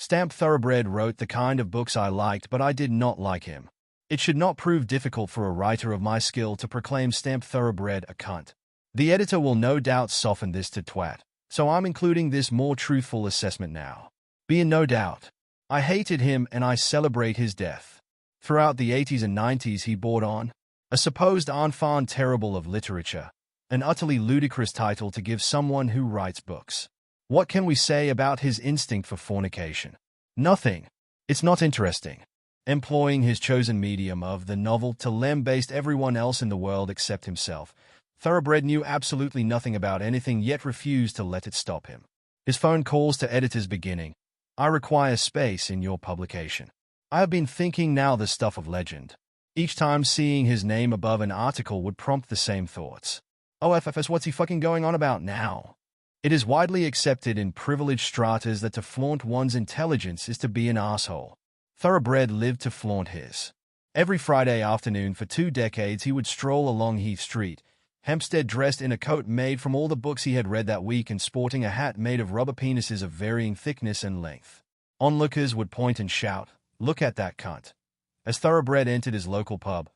Stamp Thoroughbred wrote the kind of books I liked, but I did not like him. It should not prove difficult for a writer of my skill to proclaim Stamp Thoroughbred a cunt. The editor will no doubt soften this to twat, so I'm including this more truthful assessment now. Be in no doubt. I hated him and I celebrate his death. Throughout the 80s and 90s he brought on a supposed enfant terrible of literature, an utterly ludicrous title to give someone who writes books. What can we say about his instinct for fornication? Nothing. It's not interesting. Employing his chosen medium of the novel to lambaste everyone else in the world except himself, Thoroughbred knew absolutely nothing about anything yet refused to let it stop him. His phone calls to editors beginning, "I require space in your publication. I have been thinking now the stuff of legend." Each time seeing his name above an article would prompt the same thoughts. OFFS, what's he fucking going on about now? It is widely accepted in privileged stratas that to flaunt one's intelligence is to be an asshole. Thoroughbred lived to flaunt his. Every Friday afternoon for 2 decades he would stroll along Heath Street, Hempstead, dressed in a coat made from all the books he had read that week and sporting a hat made of rubber penises of varying thickness and length. Onlookers would point and shout, "Look at that cunt," as Thoroughbred entered his local pub,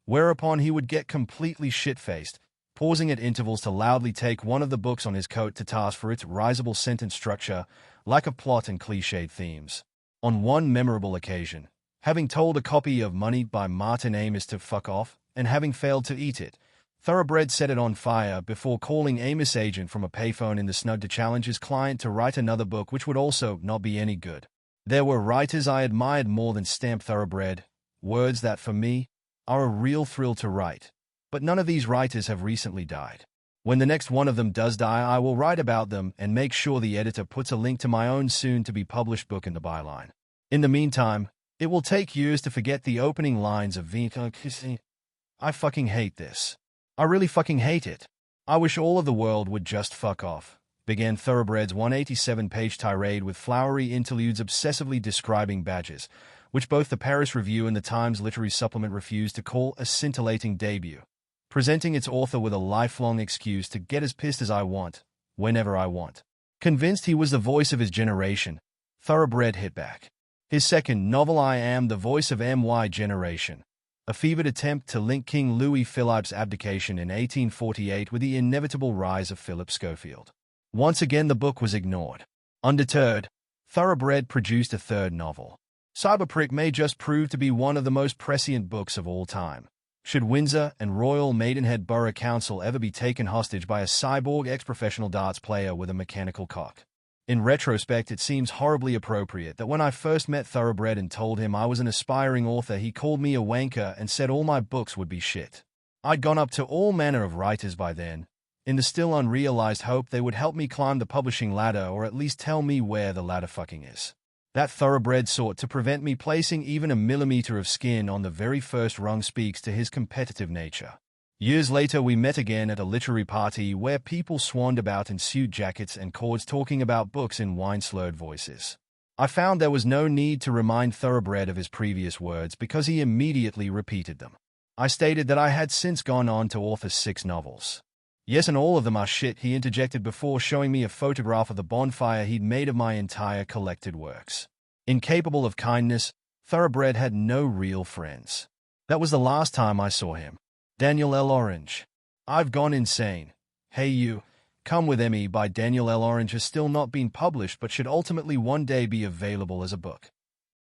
whereupon he would get completely shit-faced, pausing at intervals to loudly take one of the books on his coat to task for its risible sentence structure, lack of plot and cliched themes. On one memorable occasion, having told a copy of Money by Martin Amis to fuck off, and having failed to eat it, Thoroughbred set it on fire before calling Amis' agent from a payphone in the snug to challenge his client to write another book which would also not be any good. There were writers I admired more than Stamp Thoroughbred, words that, for me, are a real thrill to write. But none of these writers have recently died. When the next one of them does die, I will write about them and make sure the editor puts a link to my own soon-to-be-published book in the byline. In the meantime, it will take years to forget the opening lines of Vita Kissing. I fucking hate this. I really fucking hate it. I wish all of the world would just fuck off, began Thoroughbred's 187-page tirade with flowery interludes obsessively describing badges, which both the Paris Review and the Times Literary Supplement refused to call a scintillating debut, presenting its author with a lifelong excuse to get as pissed as I want, whenever I want. Convinced he was the voice of his generation, Thoroughbred hit back. His second novel, I Am the Voice of My Generation, a fevered attempt to link King Louis Philippe's abdication in 1848 with the inevitable rise of Philip Schofield. Once again the book was ignored. Undeterred, Thoroughbred produced a third novel. Cyberprick may just prove to be one of the most prescient books of all time. Should Windsor and Royal Maidenhead Borough Council ever be taken hostage by a cyborg ex-professional darts player with a mechanical cock? In retrospect, it seems horribly appropriate that when I first met Thoroughbred and told him I was an aspiring author, he called me a wanker and said all my books would be shit. I'd gone up to all manner of writers by then, in the still unrealized hope they would help me climb the publishing ladder or at least tell me where the ladder fucking is. That Thoroughbred sought to prevent me placing even a millimeter of skin on the very first rung speaks to his competitive nature. Years later we met again at a literary party where people swarmed about in suit jackets and cords talking about books in wine-slurred voices. I found there was no need to remind Thoroughbred of his previous words because he immediately repeated them. I stated that I had since gone on to author 6 novels. Yes, and all of them are shit, he interjected before showing me a photograph of the bonfire he'd made of my entire collected works. Incapable of kindness, Thoroughbred had no real friends. That was the last time I saw him. Daniel L. Orange. I've Gone Insane. Hey You, Come With Me by Daniel L. Orange has still not been published but should ultimately one day be available as a book.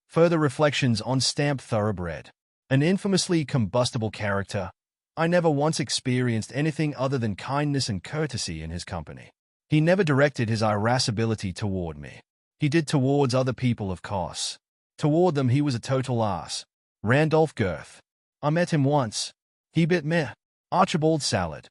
Further reflections on Stamp Thoroughbred. An infamously combustible character, I never once experienced anything other than kindness and courtesy in his company. He never directed his irascibility toward me. He did towards other people, of course. Toward them he was a total ass. Randolph Girth. I met him once. He bit me. Archibald Salad.